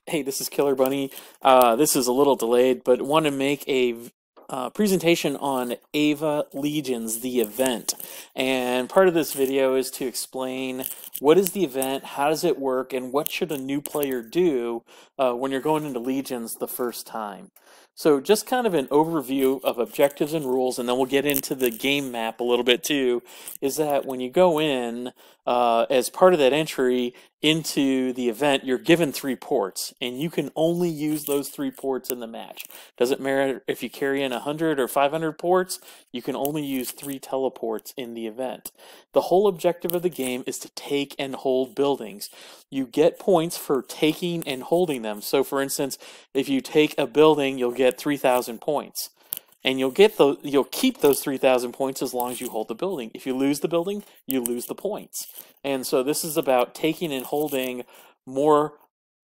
Hey, this is Killer Bunny. This is a little delayed, but want to make a presentation on Ava Legions, the event. And part of this video is to explain what is the event, how does it work, and what should a new player do when you're going into Legions the first time. So just kind of an overview of objectives and rules, and then we'll get into the game map a little bit too, is that when you go in, as part of that entry into the event, you're given 3 ports, and you can only use those 3 ports in the match. Doesn't matter if you carry in 100 or 500 ports, you can only use 3 teleports in the event. The whole objective of the game is to take and hold buildings. You get points for taking and holding them. So for instance, if you take a building, you'll get 3,000 points. And you'll keep those 3,000 points as long as you hold the building. If you lose the building, you lose the points. And so this is about taking and holding more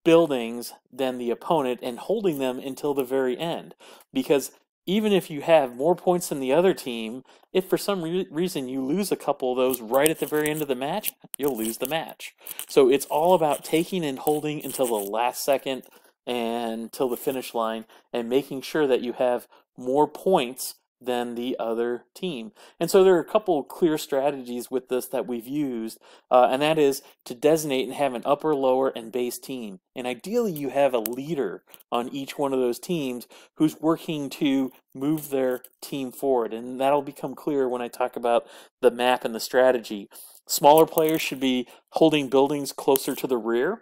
buildings than the opponent and holding them until the very end. Because even if you have more points than the other team, if for some reason you lose a couple of those right at the very end of the match, you'll lose the match. So it's all about taking and holding until the last second and till the finish line, and making sure that you have more points than the other team. And so there are a couple clear strategies with this that we've used, and that is to designate and have an upper, lower, and base team. And ideally you have a leader on each one of those teams who's working to move their team forward, and that'll become clear when I talk about the map and the strategy. Smaller players should be holding buildings closer to the rear,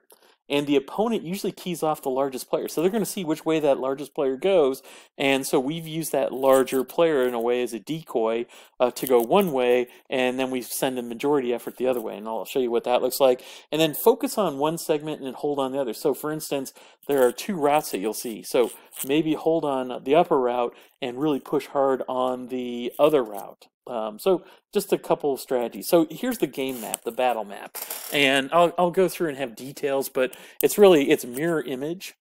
and the opponent usually keys off the largest player. So they're going to see which way that largest player goes, and so we've used that larger player in a way as a decoy to go one way, and then we send a majority effort the other way, and I'll show you what that looks like. And then focus on one segment and hold on the other. So for instance, there are 2 routes that you'll see. So maybe hold on the upper route and really push hard on the other route. So just a couple of strategies. So here's the game map, the battle map, and I'll go through and have details, but it's mirror image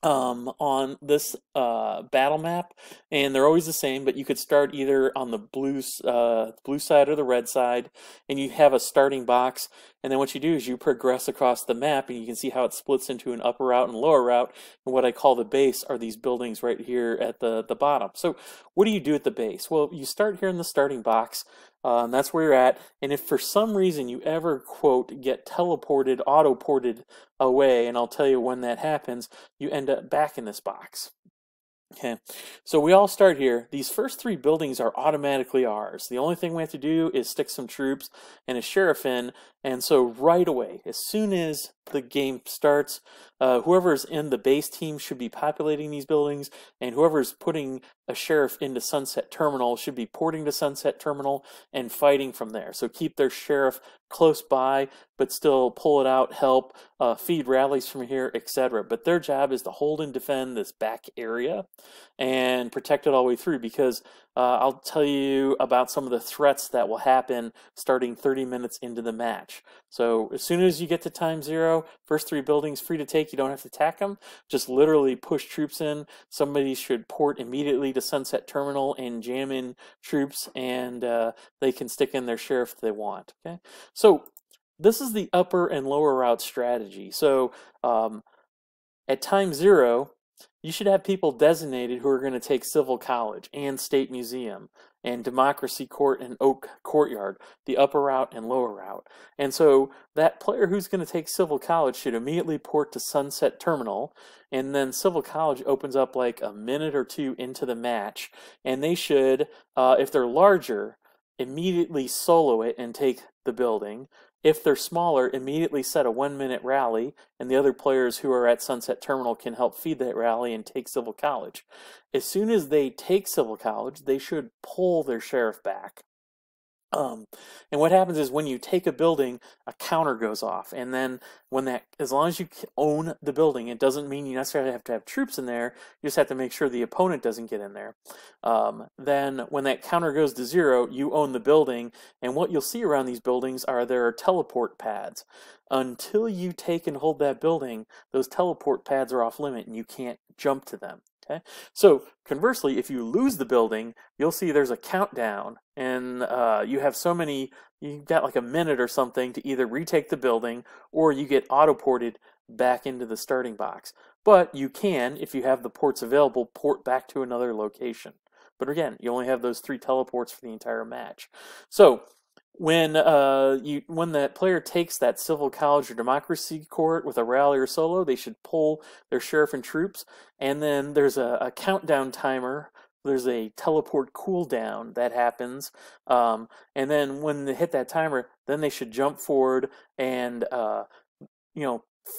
on this battle map, and they're always the same, but you could start either on the blue side or the red side, and you have a starting box, and then what you do is you progress across the map, and you can see how it splits into an upper route and lower route, and what I call the base are these buildings right here at the bottom. So what do you do at the base? Well, you start here in the starting box, and that's where you're at, and if for some reason you ever, quote, get teleported, auto-ported away, and I'll tell you when that happens, you end up back in this box. Okay, so we all start here. These first 3 buildings are automatically ours. The only thing we have to do is stick some troops and a sheriff in, and so right away, as soon as the game starts, whoever's in the base team should be populating these buildings, and whoever's putting a sheriff into Sunset Terminal should be porting to Sunset Terminal and fighting from there. So keep their sheriff close by, but still pull it out, help, feed rallies from here, etc. But their job is to hold and defend this back area and protect it all the way through, because I'll tell you about some of the threats that will happen starting 30 minutes into the match. So as soon as you get to time 0, first 3 buildings free to take, you don't have to attack them, just literally push troops in. Somebody should port immediately to Sunset Terminal and jam in troops, and they can stick in their sheriff if they want. Okay, so this is the upper and lower route strategy. So at time 0, you should have people designated who are going to take Civil College and State Museum and Democracy Court and Oak Courtyard, the upper route and lower route. And so that player who's going to take Civil College should immediately port to Sunset Terminal, and then Civil College opens up like a minute or 2 into the match, and they should, if they're larger, immediately solo it and take the building. If they're smaller, immediately set a 1-minute rally, and the other players who are at Sunset Terminal can help feed that rally and take Civil College. As soon as they take Civil College, they should pull their sheriff back. And what happens is when you take a building, a counter goes off, and then as long as you own the building, it doesn't mean you necessarily have to have troops in there, you just have to make sure the opponent doesn't get in there. Then when that counter goes to 0, you own the building, and what you'll see around these buildings there are teleport pads. Until you take and hold that building, those teleport pads are off limit, and you can't jump to them. Okay, so conversely, if you lose the building, you'll see there's a countdown, and you've got like a minute or something to either retake the building, or you get auto-ported back into the starting box. But you can, if you have the ports available, port back to another location. But again, you only have those 3 teleports for the entire match. So when that player takes that civil college or democracy court with a rally or solo, they should pull their sheriff and troops, and then there's a countdown timer. There's a teleport cooldown that happens, and then when they hit that timer, then they should jump forward and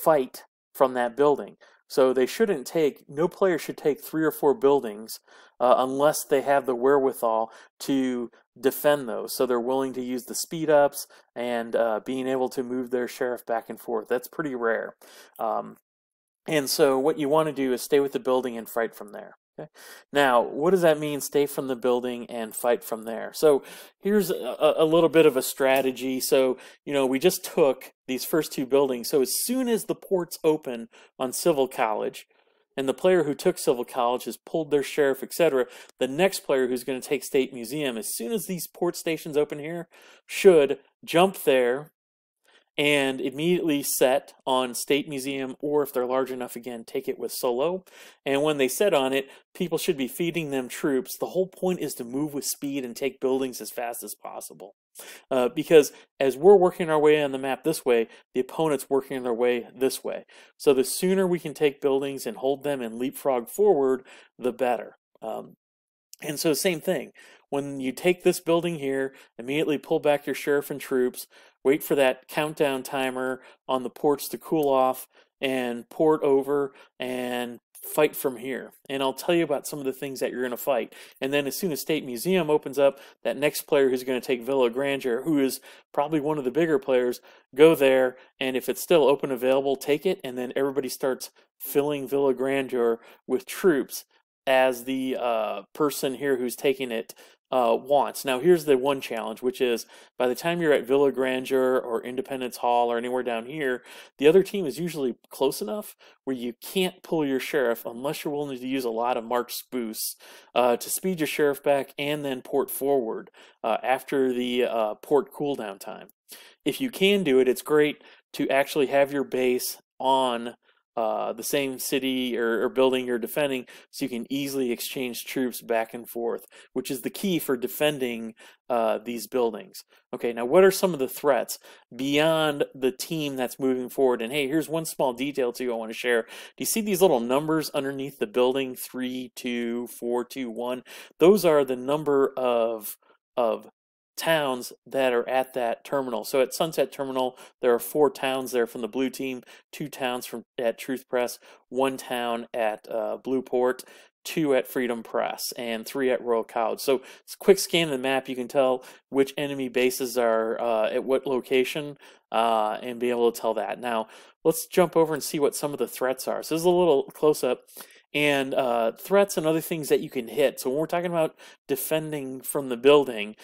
fight from that building. So they shouldn't take, no player should take 3 or 4 buildings unless they have the wherewithal to defend those. So they're willing to use the speed ups and being able to move their sheriff back and forth. That's pretty rare. And so what you want to do is stay with the building and fight from there. Okay. Now, what does that mean, stay from the building and fight from there? So here's a little bit of a strategy. So, we just took these first 2 buildings. So as soon as the ports open on Civil College, and the player who took Civil College has pulled their sheriff, etc., the next player who's going to take State Museum, as soon as these port stations open here, should jump there and immediately set on State Museum, or if they're large enough, again, take it with solo. And when they set on it, people should be feeding them troops. The whole point is to move with speed and take buildings as fast as possible. Because as we're working our way on the map this way, the opponent's working their way this way. So the sooner we can take buildings and hold them and leapfrog forward, the better. And so same thing. When you take this building here, immediately pull back your sheriff and troops, wait for that countdown timer on the ports to cool off, and port over and fight from here. And I'll tell you about some of the things that you're going to fight. And then as soon as State Museum opens up, that next player who's going to take Villa Grandeur, who is probably one of the bigger players, go there, and if it's still open available, take it, and then everybody starts filling Villa Grandeur with troops as the person here who's taking it wants. Now here's the one challenge, which is by the time you're at Villa Grandeur or Independence Hall or anywhere down here, the other team is usually close enough where you can't pull your sheriff unless you're willing to use a lot of march boosts to speed your sheriff back and then port forward after the port cooldown time. If you can do it, it's great to actually have your base on the same city or building you're defending, so you can easily exchange troops back and forth, which is the key for defending these buildings. Okay, now what are some of the threats beyond the team that's moving forward? And hey, here's one small detail too I want to share. Do you see these little numbers underneath the building? 3, 2, 4, 2, 1. Those are the number of towns that are at that terminal. So at Sunset Terminal, there are 4 towns there from the blue team, 2 towns at Truth Press, 1 town at Blueport, 2 at Freedom Press, and 3 at Royal College. So it's a quick scan of the map. You can tell which enemy bases are at what location and be able to tell that. Now, let's jump over and see what some of the threats are. So this is a little close-up. And threats and other things that you can hit. So when we're talking about defending from the building,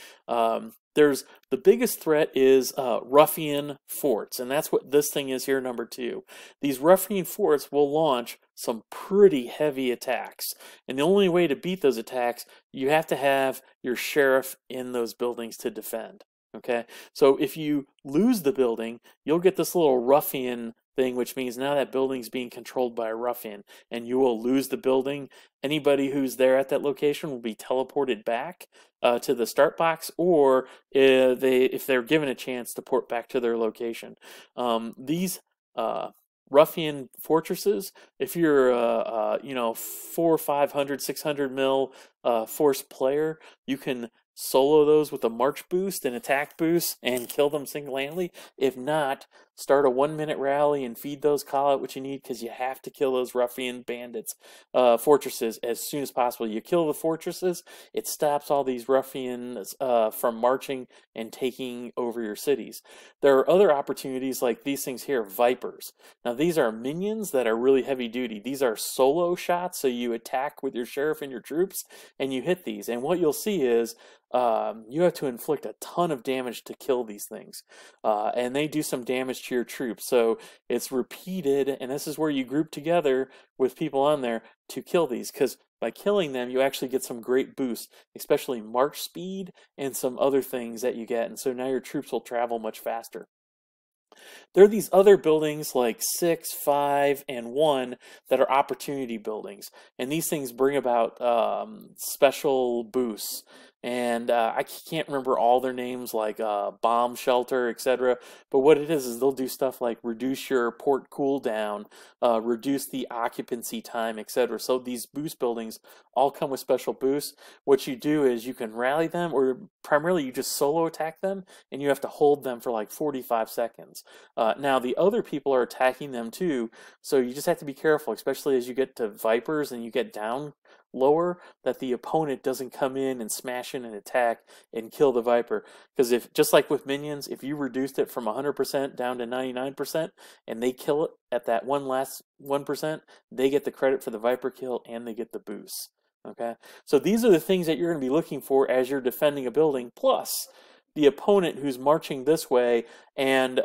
there's the biggest threat is ruffian forts, and that's what this thing is here, number 2. These ruffian forts will launch some pretty heavy attacks, and the only way to beat those attacks, you have to have your sheriff in those buildings to defend. Okay, so if you lose the building, you'll get this little ruffian thing, which means now that building's being controlled by a ruffian, and you will lose the building. Anybody who's there at that location will be teleported back to the start box, or if they're given a chance to port back to their location. These ruffian fortresses, if you're 400, 500, 600 mil force player, you can solo those with a march boost and attack boost and kill them single-handedly. If not, start a 1-minute rally and feed those, call out what you need, because you have to kill those ruffian bandits fortresses as soon as possible. You kill the fortresses, it stops all these ruffians from marching and taking over your cities. There are other opportunities like these things here, Vipers. Now these are minions that are really heavy duty. These are solo shots, so you attack with your sheriff and your troops and you hit these, and what you'll see is you have to inflict a ton of damage to kill these things, and they do some damage to your troops, so it's repeated, and this is where you group together with people on there to kill these, because by killing them you actually get some great boosts, especially march speed and some other things that you get, and so now your troops will travel much faster. There are these other buildings like 6, 5, and 1 that are opportunity buildings, and these things bring about special boosts. And I can't remember all their names, like bomb shelter, etc. But what it is they'll do stuff like reduce your port cooldown, reduce the occupancy time, etc. So these boost buildings all come with special boosts. What you do is you can rally them, or primarily you just solo attack them, and you have to hold them for like 45 seconds. Now the other people are attacking them too, so you just have to be careful, especially as you get to Vipers and you get down lower, that the opponent doesn't come in and smash in and attack and kill the Viper. Because if, just like with minions, if you reduced it from 100% down to 99% and they kill it at that one last 1%, they get the credit for the Viper kill and they get the boost. Okay, so these are the things that you're going to be looking for as you're defending a building, plus the opponent who's marching this way. And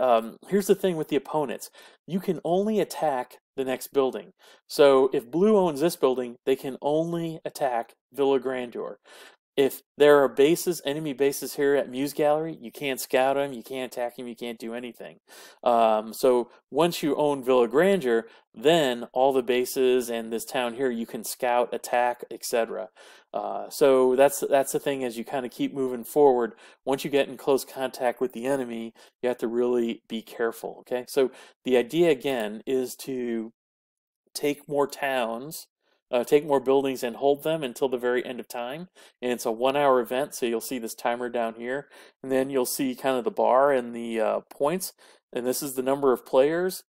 here's the thing with the opponents. You can only attack the next building. So if blue owns this building, they can only attack Villa Grandeur. If there are bases, enemy bases here at Muse Gallery, you can't scout them, you can't attack them, you can't do anything. So once you own Villa Grandeur, then all the bases and this town here, you can scout, attack, etc. So that's the thing as you kind of keep moving forward. Once you get in close contact with the enemy, you have to really be careful. Okay, so the idea again is to take more towns, take more buildings and hold them until the very end of time. And it's a 1-hour event, so you'll see this timer down here. And then you'll see kind of the bar and the points. And this is the number of players,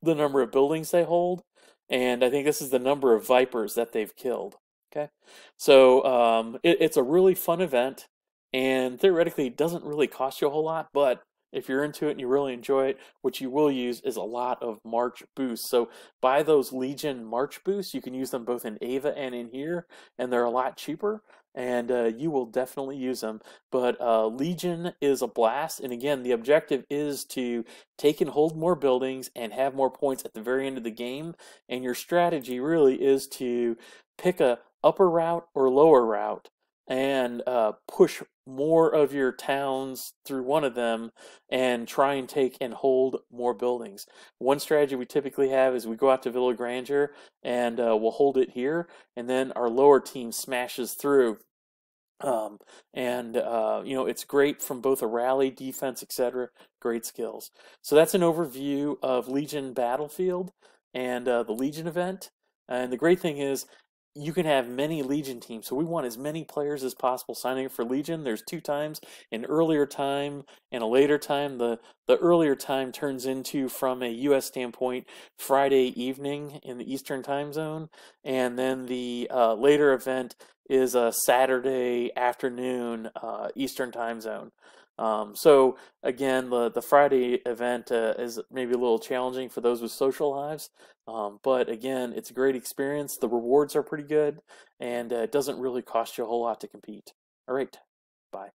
the number of buildings they hold, and I think this is the number of Vipers that they've killed. Okay, so it's a really fun event, and theoretically it doesn't really cost you a whole lot, but if you're into it and you really enjoy it, what you will use is a lot of March boosts. So buy those Legion March boosts. You can use them both in Ava and in here, and they're a lot cheaper, and you will definitely use them. But Legion is a blast, and again, the objective is to take and hold more buildings and have more points at the very end of the game, and your strategy really is to pick a upper route or lower route and push more of your towns through one of them and try and take and hold more buildings. One strategy we typically have is we go out to Villa Grandeur and we'll hold it here, and then our lower team smashes through. You know, it's great from both a rally, defense, etc. Great skills. So that's an overview of Legion Battlefield and the Legion event. And the great thing is, you can have many Legion teams, so we want as many players as possible signing up for Legion. There's 2 times, an earlier time and a later time. The earlier time turns into, from a U.S. standpoint, Friday evening in the Eastern time zone, and then the later event is a Saturday afternoon Eastern time zone. So again, the Friday event is maybe a little challenging for those with social lives, but again, it's a great experience. The rewards are pretty good, and it doesn't really cost you a whole lot to compete. All right, bye.